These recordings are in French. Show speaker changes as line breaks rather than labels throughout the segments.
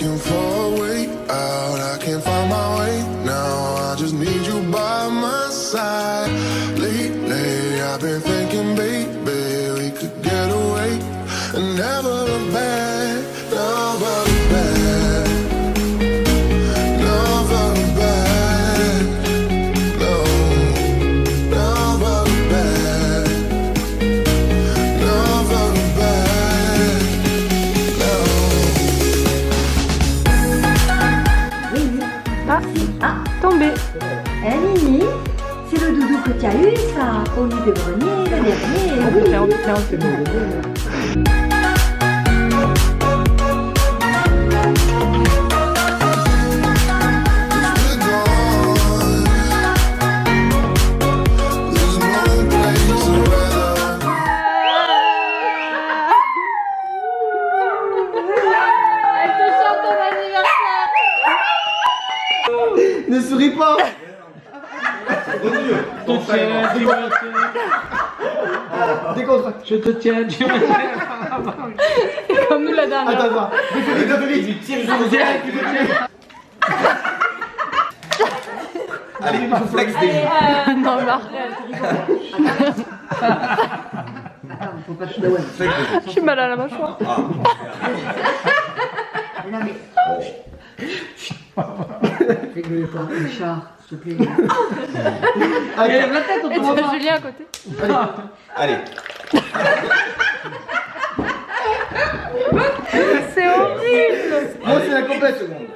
looking for a way out. I can't find my way now. I just need you by my side. Lately, I've been thinking, baby, we could get away and never look back. Never look back. Never look back. No. Never look back. Never look back.
Ah,
Tombé.
Mimi, c'est le doudou que tu as eu, ça, au lit de grenier, le dernier.
Elle te chante ton anniversaire.
Ne souris pas. Décontracte.
Je te tiens, tu me
Comme nous la dernière.
Attends. Vite.
Allez, flex des joues.
Non, mais
Faut pas te ouais.
je suis mal à la mâchoire.
Non mais. Rigole pas, Richard, s'il te plaît.
Lève la tête, on peut voir Julien à côté.
Allez.
C'est horrible.
Moi, c'est la complète seconde.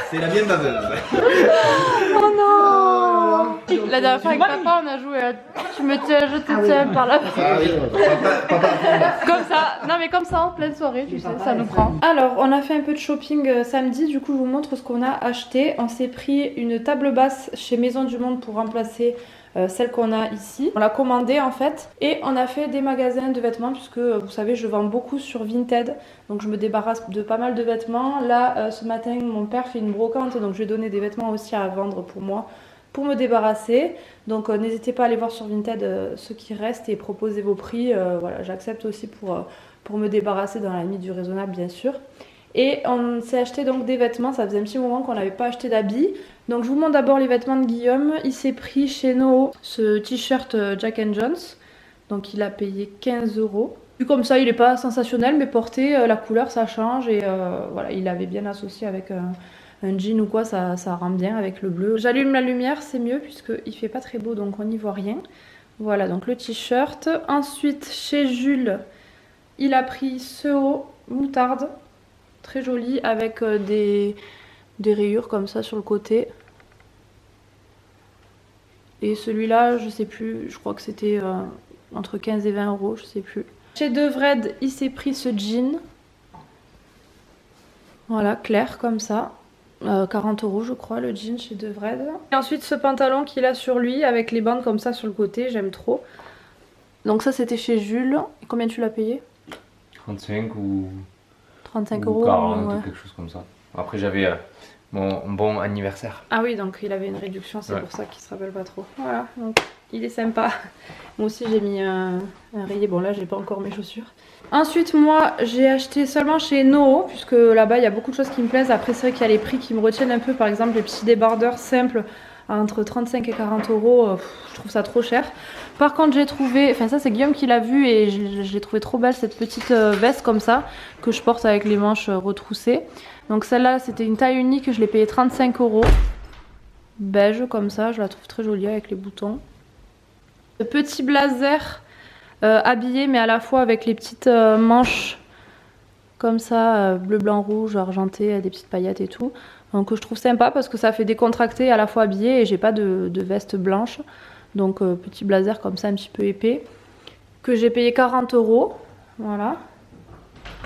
C'est la mienne baveuse.
Oh non. La dernière fois avec papa, on a joué à tu me tiens, je te tiens par la
Ah oui, papa.
Comme ça, non mais comme ça en pleine soirée, tu sais, ça nous prend. Alors, on a fait un peu de shopping samedi, du coup je vous montre ce qu'on a acheté. On s'est pris une table basse chez Maison du Monde pour remplacer celle qu'on a ici. On l'a commandée en fait et on a fait des magasins de vêtements puisque vous savez je vends beaucoup sur Vinted, donc je me débarrasse de pas mal de vêtements. Là ce matin mon père fait une brocante, donc je lui ai donné des vêtements aussi à vendre pour moi, pour me débarrasser. Donc n'hésitez pas à aller voir sur Vinted ce qui reste et proposer vos prix. Voilà, j'accepte aussi pour me débarrasser dans la limite du raisonnable bien sûr. Et on s'est acheté donc des vêtements, ça faisait un petit moment qu'on n'avait pas acheté d'habits. Donc je vous montre d'abord les vêtements de Guillaume. Il s'est pris chez Noho ce t-shirt Jack & Jones. Donc il a payé 15 €. Vu comme ça il n'est pas sensationnel mais porté, la couleur ça change. Et voilà, il avait bien associé avec un jean ou quoi, ça rend bien avec le bleu. J'allume la lumière, c'est mieux puisqu'il fait pas très beau donc on n'y voit rien. Voilà donc le t-shirt. Ensuite chez Jules, il a pris ce haut moutarde. Très joli avec des rayures comme ça sur le côté. Et celui-là, je sais plus, je crois que c'était entre 15 et 20 €, je sais plus. Chez Devred, il s'est pris ce jean. Voilà, clair comme ça. 40 € je crois le jean chez Devred. Et ensuite ce pantalon qu'il a sur lui avec les bandes comme ça sur le côté, j'aime trop. Donc ça c'était chez Jules. Et combien tu l'as payé?
35 ou
35
ou
€.
40
Ouais.
ou quelque chose comme ça. Après j'avais mon bon anniversaire.
Ah oui, donc il avait une réduction, c'est
Ouais.
pour ça qu'il se rappelle pas trop. Voilà, donc il est sympa. Moi aussi j'ai mis un rayé, bon là j'ai pas encore mes chaussures. Ensuite moi j'ai acheté seulement chez Noho, puisque là-bas il y a beaucoup de choses qui me plaisent. Après c'est vrai qu'il y a les prix qui me retiennent un peu, par exemple les petits débardeurs simples entre 35 et 40 €, je trouve ça trop cher. Par contre j'ai trouvé, enfin ça c'est Guillaume qui l'a vu et je l'ai trouvé trop belle cette petite veste comme ça, que je porte avec les manches retroussées. Donc celle-là c'était une taille unique, je l'ai payée 35 €. Beige comme ça, je la trouve très jolie avec les boutons. Le petit blazer habillé mais à la fois avec les petites manches comme ça, bleu, blanc, rouge, argenté, des petites paillettes et tout. Donc je trouve sympa parce que ça fait décontracté à la fois habillé et j'ai pas de veste blanche. Donc petit blazer comme ça un petit peu épais que j'ai payé 40 €. Voilà.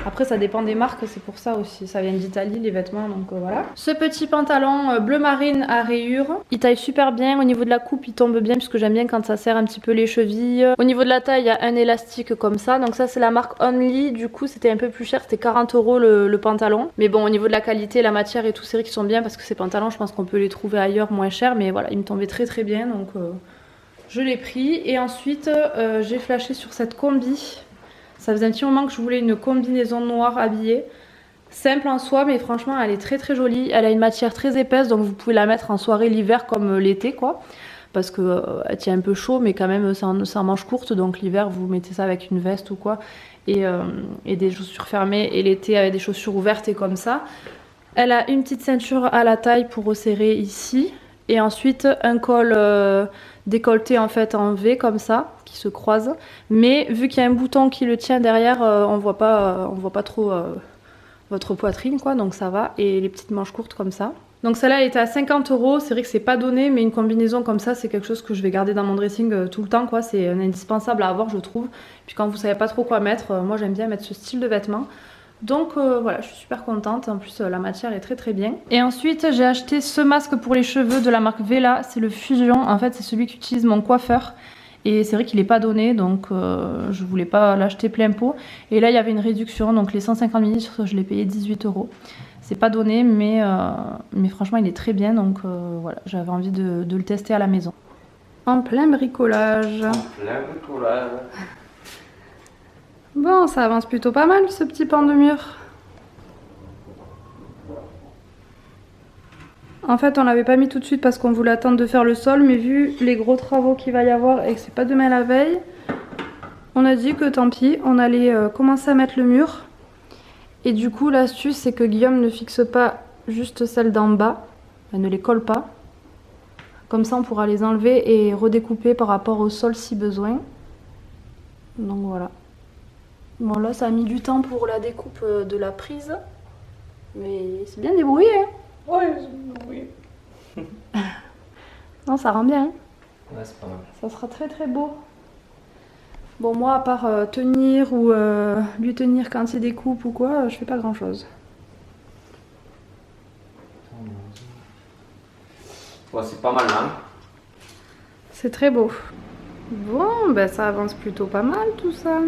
Après ça dépend des marques, c'est pour ça aussi, ça vient d'Italie les vêtements, donc voilà. Ce petit pantalon bleu marine à rayures, il taille super bien, au niveau de la coupe il tombe bien puisque j'aime bien quand ça serre un petit peu les chevilles. Au niveau de la taille il y a un élastique comme ça, donc ça c'est la marque Only, du coup c'était un peu plus cher, c'était 40 € le pantalon. Mais bon au niveau de la qualité, la matière et tout c'est vrai qu'ils sont bien parce que ces pantalons je pense qu'on peut les trouver ailleurs moins chers, mais voilà il me tombait très très bien donc je l'ai pris. Et ensuite j'ai flashé sur cette combi. Ça faisait un petit moment que je voulais une combinaison noire habillée. Simple en soi, mais franchement elle est très très jolie. Elle a une matière très épaisse, donc vous pouvez la mettre en soirée l'hiver comme l'été quoi. Parce que elle tient un peu chaud, mais quand même c'est en manche courte, donc l'hiver vous mettez ça avec une veste ou quoi. Et des chaussures fermées, et l'été avec des chaussures ouvertes et comme ça. Elle a une petite ceinture à la taille pour resserrer ici. Et ensuite un col décolleté en fait en V comme ça, qui se croise. Mais vu qu'il y a un bouton qui le tient derrière, on voit pas trop votre poitrine quoi, donc ça va. Et les petites manches courtes comme ça. Donc celle-là elle était à 50 €, c'est vrai que c'est pas donné, mais une combinaison comme ça c'est quelque chose que je vais garder dans mon dressing tout le temps quoi, c'est indispensable à avoir je trouve. Puis quand vous savez pas trop quoi mettre, moi j'aime bien mettre ce style de vêtements. Donc voilà, je suis super contente, en plus la matière est très très bien. Et ensuite j'ai acheté ce masque pour les cheveux de la marque Vela, c'est le Fusion, en fait c'est celui qu'utilise mon coiffeur. Et c'est vrai qu'il n'est pas donné, donc je voulais pas l'acheter plein pot. Et là il y avait une réduction, donc les 150 ml je l'ai payé 18 €. C'est pas donné, mais franchement il est très bien, donc voilà, j'avais envie de le tester à la maison. En plein bricolage. Bon, ça avance plutôt pas mal ce petit pan de mur. En fait on l'avait pas mis tout de suite parce qu'on voulait attendre de faire le sol, mais vu les gros travaux qu'il va y avoir et que c'est pas demain la veille, on a dit que tant pis, on allait commencer à mettre le mur. Et du coup l'astuce c'est que Guillaume ne fixe pas juste celles d'en bas, elle ne les colle pas. Comme ça on pourra les enlever et redécouper par rapport au sol si besoin. Donc voilà. Bon là ça a mis du temps pour la découpe de la prise. Mais c'est bien débrouillé hein.
Ouais, oui.
Non ça rend bien hein.
Ouais, c'est pas mal.
Ça sera très très beau. Bon moi à part tenir ou lui tenir quand il découpe ou quoi, je fais pas grand chose.
Ouais, c'est pas mal là.
C'est très beau. Bon ben ça avance plutôt pas mal tout ça.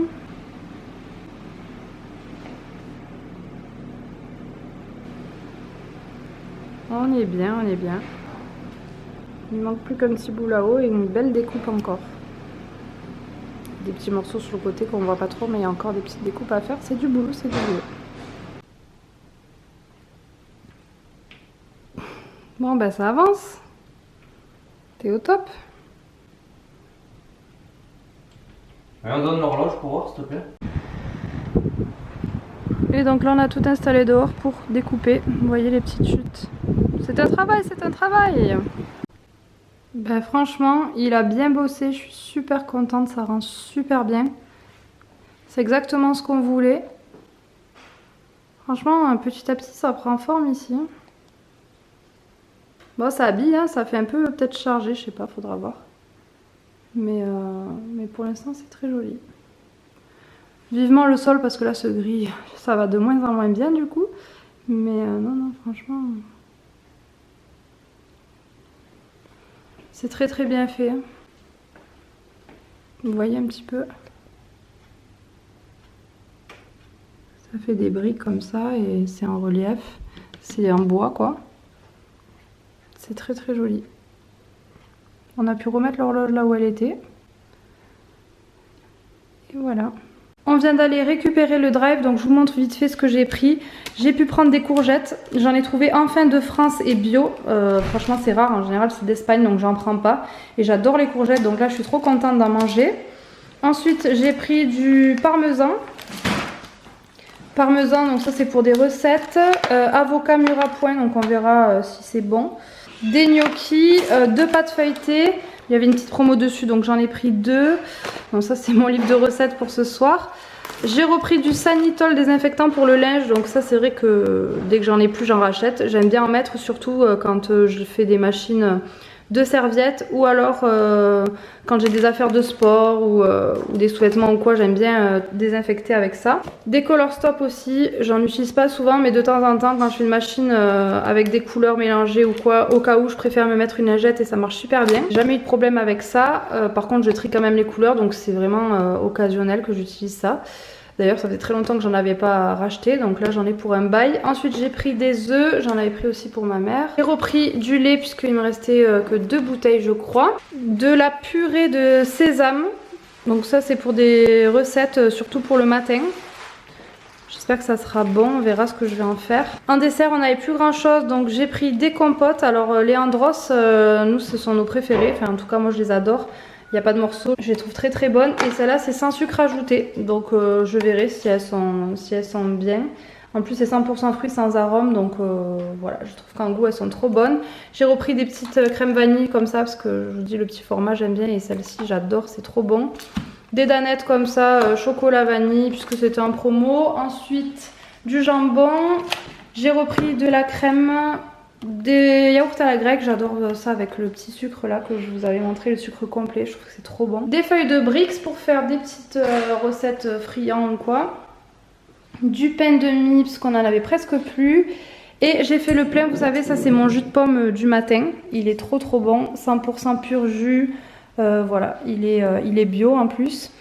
On est bien, on est bien. Il manque plus qu'un petit bout là-haut et une belle découpe encore. Des petits morceaux sur le côté qu'on voit pas trop, mais il y a encore des petites découpes à faire. C'est du boulot, c'est du boulot. Bon ben ça avance. T'es au top.
Ouais, on donne l'horloge pour voir s'il te plaît.
Et donc là on a tout installé dehors pour découper. Vous voyez les petites chutes. C'est un travail, c'est un travail. Ben franchement, il a bien bossé, je suis super contente, ça rend super bien. C'est exactement ce qu'on voulait. Franchement, petit à petit, ça prend forme ici. Bon, ça habille, hein, ça fait un peu peut-être chargé, je sais pas, faudra voir. Mais pour l'instant, c'est très joli. Vivement le sol, parce que là, ce gris, ça va de moins en moins bien du coup. Mais non, franchement... C'est très très bien fait. Vous voyez un petit peu. Ça fait des briques comme ça et c'est en relief. C'est en bois quoi. C'est très très joli. On a pu remettre l'horloge là où elle était. Et voilà. On vient d'aller récupérer le drive, donc je vous montre vite fait ce que j'ai pris. J'ai pu prendre des courgettes, j'en ai trouvé enfin de France et bio. Franchement c'est rare, en général c'est d'Espagne donc j'en prends pas. Et j'adore les courgettes, donc là je suis trop contente d'en manger. Ensuite j'ai pris du parmesan. Parmesan, donc ça c'est pour des recettes. Avocat mûr à point, donc on verra si c'est bon. Des gnocchis, 2 pâtes feuilletées. Il y avait une petite promo dessus, donc j'en ai pris 2. Donc ça c'est mon livre de recettes pour ce soir. J'ai repris du Sanitol désinfectant pour le linge, donc ça c'est vrai que dès que j'en ai plus j'en rachète. J'aime bien en mettre surtout quand je fais des machines de serviettes ou alors quand j'ai des affaires de sport ou des sous-vêtements ou quoi, j'aime bien désinfecter avec ça. Des Color Stop aussi, j'en utilise pas souvent mais de temps en temps quand je fais une machine avec des couleurs mélangées ou quoi, au cas où je préfère me mettre une lingette et ça marche super bien. Jamais eu de problème avec ça, par contre je trie quand même les couleurs donc c'est vraiment occasionnel que j'utilise ça. D'ailleurs ça fait très longtemps que j'en avais pas racheté, donc là j'en ai pour un bail. Ensuite j'ai pris des œufs, j'en avais pris aussi pour ma mère. J'ai repris du lait puisqu'il me restait que 2 bouteilles je crois. De la purée de sésame, Donc ça c'est pour des recettes, surtout pour le matin. J'espère que ça sera bon, on verra ce que je vais en faire. En dessert, on n'avait plus grand chose, donc j'ai pris des compotes. Alors les Andros, nous ce sont nos préférés, enfin en tout cas moi je les adore. Il n'y a pas de morceaux, je les trouve très très bonnes. Et celle-là c'est sans sucre ajouté, donc je verrai si elles sont bien. En plus c'est 100% fruits sans arôme, donc voilà, je trouve qu'en goût elles sont trop bonnes. J'ai repris des petites crèmes vanille comme ça, parce que je vous dis le petit format j'aime bien, et celle-ci j'adore, c'est trop bon. Des danettes comme ça, chocolat vanille, puisque c'était en promo. Ensuite, du jambon. J'ai repris de la crème, des yaourts à la grecque. J'adore ça avec le petit sucre là que je vous avais montré, le sucre complet. Je trouve que c'est trop bon. Des feuilles de Brix pour faire des petites recettes friandes ou quoi. Du pain de mie, parce qu'on en avait presque plus. Et j'ai fait le plein, vous savez, ça c'est mon jus de pomme du matin. Il est trop trop bon, 100% pur jus. Voilà, il est bio en plus.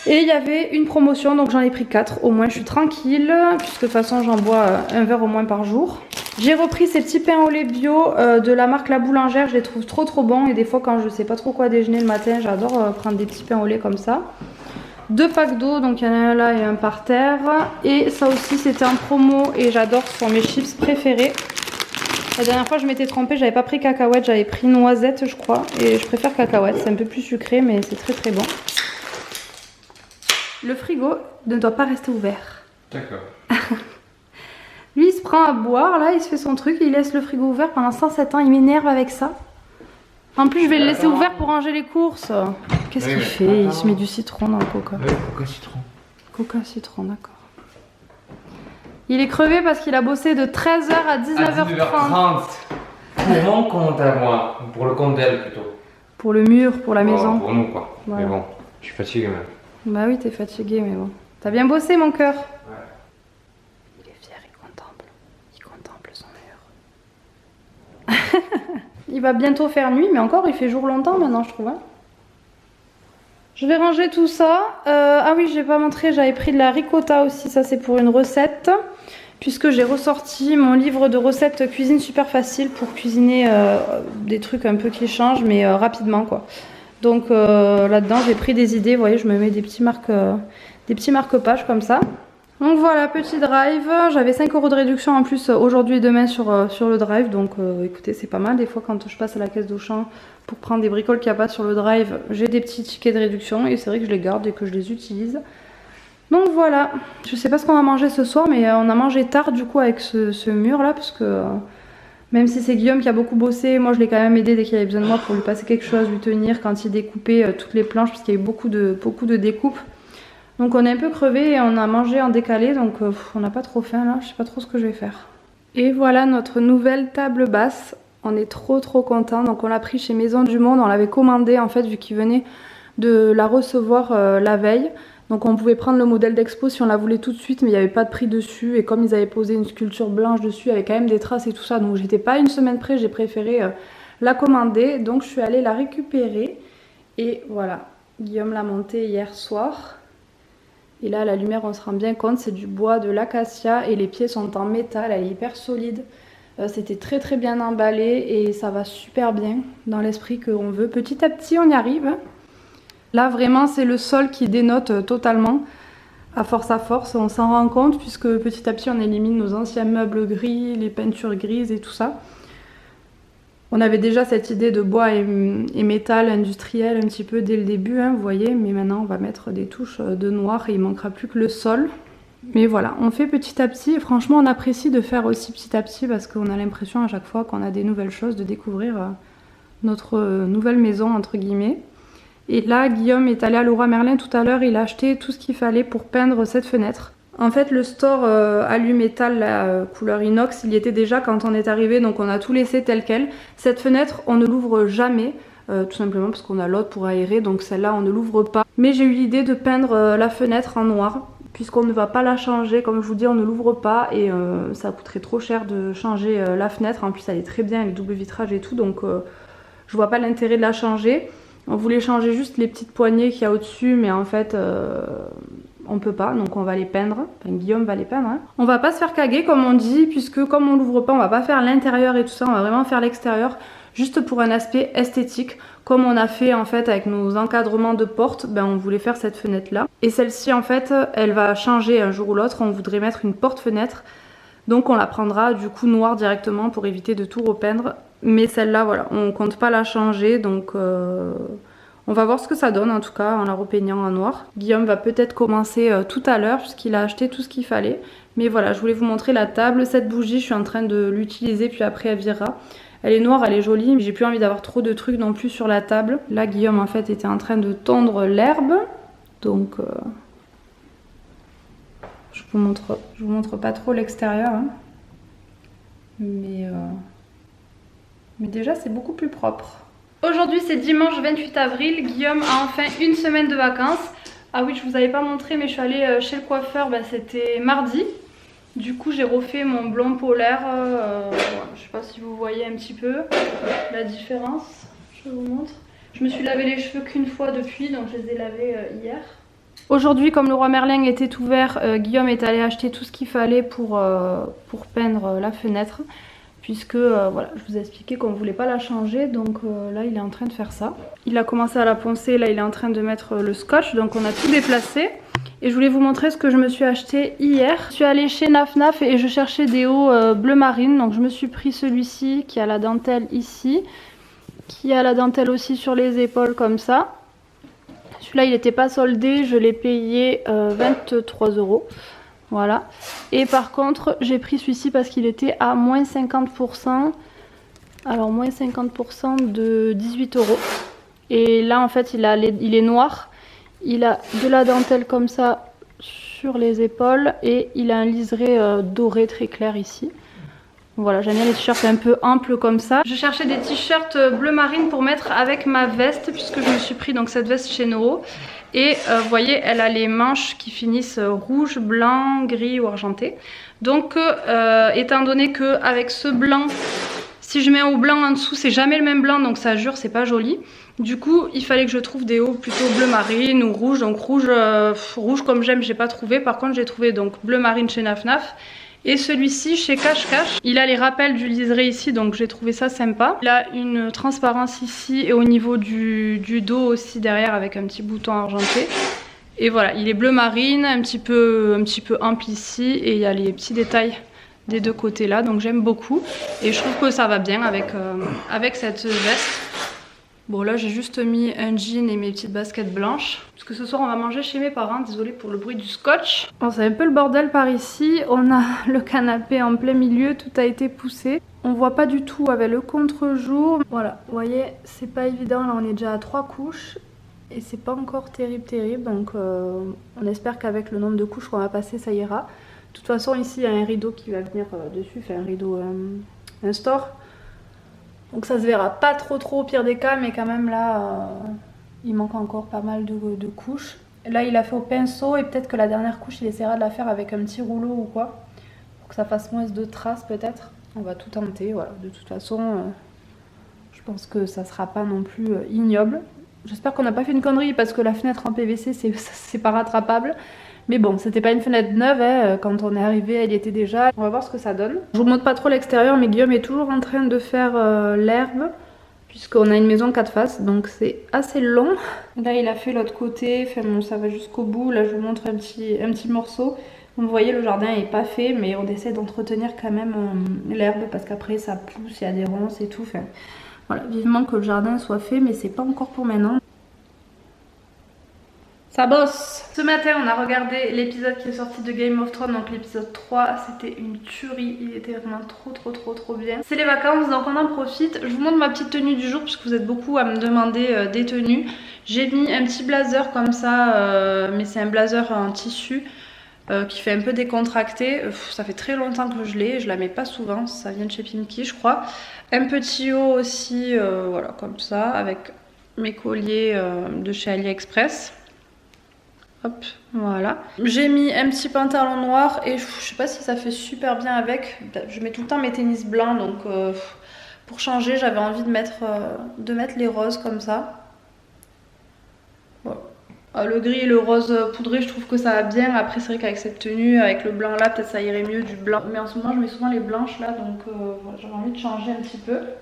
Et il y avait une promotion, donc j'en ai pris 4. Au moins je suis tranquille, puisque de toute façon j'en bois un verre au moins par jour. J'ai repris ces petits pains au lait bio de la marque La Boulangère. Je les trouve trop trop bons. Et des fois quand je sais pas trop quoi déjeuner le matin, j'adore prendre des petits pains au lait comme ça. 2 packs d'eau, donc il y en a un là et un par terre. Et ça aussi c'était en promo et j'adore, ce sont mes chips préférés. La dernière fois je m'étais trompée, j'avais pas pris cacahuète, j'avais pris noisette je crois. Et je préfère cacahuète, c'est un peu plus sucré mais c'est très très bon. Le frigo ne doit pas rester ouvert.
D'accord.
Lui il se prend à boire, là il se fait son truc, il laisse le frigo ouvert pendant 107 ans, il m'énerve avec ça. En plus je vais le laisser ouvert pour ranger les courses. Qu'est-ce qu'il fait? Il se met du citron dans le coca.
Oui, coca citron.
Coca citron, d'accord. Il est crevé parce qu'il a bossé de 13h à 19h30.
Pour mon compte à moi, pour le compte d'elle plutôt.
Pour le mur, pour la maison.
Pour nous quoi.
Voilà.
Mais bon, je suis fatigué même.
Bah oui, t'es fatigué, mais bon. T'as bien bossé, mon cœur.
Ouais.
Il est fier, il contemple. Il contemple son mur. Il va bientôt faire nuit, mais encore, il fait jour longtemps maintenant, je trouve. Hein. Je vais ranger tout ça. Ah oui, j'ai pas montré, j'avais pris de la ricotta aussi. Ça, c'est pour une recette. Puisque j'ai ressorti mon livre de recettes cuisine super facile pour cuisiner des trucs un peu qui changent, mais rapidement, quoi. Donc là-dedans, j'ai pris des idées. Vous voyez, je me mets des petits marque-pages comme ça. Donc voilà, petit drive. J'avais 5 € de réduction en plus aujourd'hui et demain sur le drive. Donc écoutez, c'est pas mal. Des fois, quand je passe à la caisse d'Auchan pour prendre des bricoles qu'il n'y a pas sur le drive, j'ai des petits tickets de réduction. Et c'est vrai que je les garde et que je les utilise. Donc voilà. Je sais pas ce qu'on va manger ce soir, mais on a mangé tard du coup avec ce mur-là. Parce que même si c'est Guillaume qui a beaucoup bossé, moi je l'ai quand même aidé dès qu'il avait besoin de moi pour lui passer quelque chose, lui tenir quand il découpait toutes les planches. Parce qu'il y a eu beaucoup de découpes. Donc on est un peu crevé et on a mangé en décalé, donc on n'a pas trop faim là, je sais pas trop ce que je vais faire. Et voilà notre nouvelle table basse, on est trop content. Donc on l'a pris chez Maison du Monde, on l'avait commandé en fait vu qu'il venait de la recevoir la veille. Donc on pouvait prendre le modèle d'expo si on la voulait tout de suite, mais il n'y avait pas de prix dessus. Et comme ils avaient posé une sculpture blanche dessus avec quand même des traces et tout ça, donc j'étais pas une semaine près, j'ai préféré la commander. Donc je suis allée la récupérer et voilà, Guillaume l'a montée hier soir. Et là, à la lumière, on se rend bien compte, c'est du bois de l'acacia et les pieds sont en métal, elle est hyper solide. C'était très bien emballé et ça va super bien dans l'esprit qu'on veut. Petit à petit, on y arrive. Là, vraiment, c'est le sol qui dénote totalement. À force, on s'en rend compte puisque petit à petit, on élimine nos anciens meubles gris, les peintures grises et tout ça. On avait déjà cette idée de bois et métal industriel un petit peu dès le début, hein, vous voyez, mais maintenant on va mettre des touches de noir et il manquera plus que le sol. Mais voilà, on fait petit à petit et franchement on apprécie de faire aussi petit à petit parce qu'on a l'impression à chaque fois qu'on a des nouvelles choses, de découvrir notre nouvelle maison entre guillemets. Et là Guillaume est allé à Leroy Merlin tout à l'heure, il a acheté tout ce qu'il fallait pour peindre cette fenêtre. En fait le store alu-métal, la couleur inox, il y était déjà quand on est arrivé, donc on a tout laissé tel quel. Cette fenêtre on ne l'ouvre jamais, tout simplement parce qu'on a l'autre pour aérer, donc celle-là on ne l'ouvre pas. Mais j'ai eu l'idée de peindre la fenêtre en noir, puisqu'on ne va pas la changer, comme je vous dis on ne l'ouvre pas et ça coûterait trop cher de changer la fenêtre. En plus elle est très bien avec double vitrage et tout, donc je vois pas l'intérêt de la changer. On voulait changer juste les petites poignées qu'il y a au-dessus, mais en fait on peut pas, donc on va les peindre. Enfin, Guillaume va les peindre. Hein. On va pas se faire caguer comme on dit, puisque comme on l'ouvre pas, on va pas faire l'intérieur et tout ça, on va vraiment faire l'extérieur. juste pour un aspect esthétique. Comme on a fait en fait avec nos encadrements de porte, ben on voulait faire cette fenêtre là. Et celle-ci en fait, elle va changer un jour ou l'autre, on voudrait mettre une porte-fenêtre. Donc on la prendra du coup noire directement pour éviter de tout repeindre. Mais celle-là, voilà, on compte pas la changer, donc on va voir ce que ça donne en tout cas en la repeignant en noir. Guillaume va peut-être commencer tout à l'heure puisqu'il a acheté tout ce qu'il fallait. Mais voilà, je voulais vous montrer la table. Cette bougie, je suis en train de l'utiliser puis après elle virera. Elle est noire, elle est jolie, mais j'ai plus envie d'avoir trop de trucs non plus sur la table. Là, Guillaume en fait était en train de tondre l'herbe, donc je vous montre pas trop l'extérieur, hein. Mais déjà c'est beaucoup plus propre. Aujourd'hui c'est dimanche 28 avril, Guillaume a enfin une semaine de vacances. Ah oui, je vous avais pas montré, mais je suis allée chez le coiffeur, bah, c'était mardi. Du coup j'ai refait mon blond polaire, je sais pas si vous voyez un petit peu la différence, je vous montre. Je me suis lavé les cheveux qu'une fois depuis, donc je les ai lavés hier. Aujourd'hui, comme le roi Merlin était ouvert, Guillaume est allé acheter tout ce qu'il fallait pour peindre la fenêtre. Puisque voilà, je vous ai expliqué qu'on ne voulait pas la changer, donc là il est en train de faire ça. Il a commencé à la poncer, là il est en train de mettre le scotch, donc on a tout déplacé. Et je voulais vous montrer ce que je me suis acheté hier. Je suis allée chez Naf Naf et je cherchais des hauts bleu marine, donc je me suis pris celui-ci qui a la dentelle ici, qui a la dentelle aussi sur les épaules comme ça. Celui-là il n'était pas soldé, je l'ai payé 23 €. Voilà. Et par contre, j'ai pris celui-ci parce qu'il était à moins 50%. Alors, moins 50% de 18 €. Et là, en fait, il est noir. Il a de la dentelle comme ça sur les épaules. Et il a un liseré doré très clair ici. Voilà, j'aime bien les t-shirts un peu amples comme ça. Je cherchais des t-shirts bleu marine pour mettre avec ma veste, puisque je me suis pris donc cette veste chez Noro. Et vous voyez, elle a les manches qui finissent rouge, blanc, gris ou argenté. Donc étant donné qu'avec ce blanc, si je mets un haut blanc en dessous, c'est jamais le même blanc, donc ça jure, c'est pas joli. Du coup, il fallait que je trouve des hauts plutôt bleu marine ou rouge. Donc rouge comme j'aime, j'ai pas trouvé. Par contre, j'ai trouvé donc bleu marine chez Naf Naf. Et celui-ci chez Cache Cache, il a les rappels du liseré ici, donc j'ai trouvé ça sympa. Il a une transparence ici et au niveau du dos aussi derrière avec un petit bouton argenté. Et voilà, il est bleu marine, un petit peu ample ici et il y a les petits détails des deux côtés là, donc j'aime beaucoup. Et je trouve que ça va bien avec cette veste. Bon là j'ai juste mis un jean et mes petites baskets blanches. Parce que ce soir on va manger chez mes parents, désolée pour le bruit du scotch. Bon, c'est un peu le bordel par ici, on a le canapé en plein milieu, tout a été poussé. On voit pas du tout avec le contre-jour. Voilà, vous voyez, c'est pas évident, là on est déjà à 3 couches. Et c'est pas encore terrible, donc on espère qu'avec le nombre de couches qu'on va passer ça ira. De toute façon ici il y a un rideau qui va venir dessus, enfin un rideau, un store. Donc ça se verra pas trop au pire des cas, mais quand même là, il manque encore pas mal de couches. Là il a fait au pinceau et peut-être que la dernière couche il essaiera de la faire avec un petit rouleau ou quoi. Pour que ça fasse moins de traces peut-être. On va tout tenter, voilà. De toute façon, je pense que ça sera pas non plus ignoble. J'espère qu'on n'a pas fait une connerie parce que la fenêtre en PVC c'est pas rattrapable. Mais bon, c'était pas une fenêtre neuve, hein. Quand on est arrivé, elle y était déjà. On va voir ce que ça donne. Je vous montre pas trop l'extérieur, mais Guillaume est toujours en train de faire l'herbe, puisqu'on a une maison 4 faces, donc c'est assez long. Là, il a fait l'autre côté, enfin bon, ça va jusqu'au bout. Là, je vous montre un petit morceau. Vous voyez, le jardin est pas fait, mais on essaie d'entretenir quand même l'herbe, parce qu'après, ça pousse, il y a des ronces et tout. Enfin, voilà, vivement que le jardin soit fait, mais c'est pas encore pour maintenant. Ça bosse. Ce matin on a regardé l'épisode qui est sorti de Game of Thrones, donc l'épisode 3, c'était une tuerie, il était vraiment trop bien. C'est les vacances donc on en profite. Je vous montre ma petite tenue du jour puisque vous êtes beaucoup à me demander des tenues. J'ai mis un petit blazer comme ça, mais c'est un blazer en tissu qui fait un peu décontracté. Ça fait très longtemps que je l'ai, je la mets pas souvent, ça vient de chez Pimki je crois. Un petit haut aussi, voilà comme ça, avec mes colliers de chez AliExpress. Hop, voilà. J'ai mis un petit pantalon noir et je sais pas si ça fait super bien avec. Je mets tout le temps mes tennis blancs donc pour changer j'avais envie de mettre les roses comme ça. Voilà. Le gris et le rose poudré je trouve que ça va bien. Après c'est vrai qu'avec cette tenue, avec le blanc là peut-être ça irait mieux du blanc. Mais en ce moment je mets souvent les blanches là donc voilà, j'avais envie de changer un petit peu.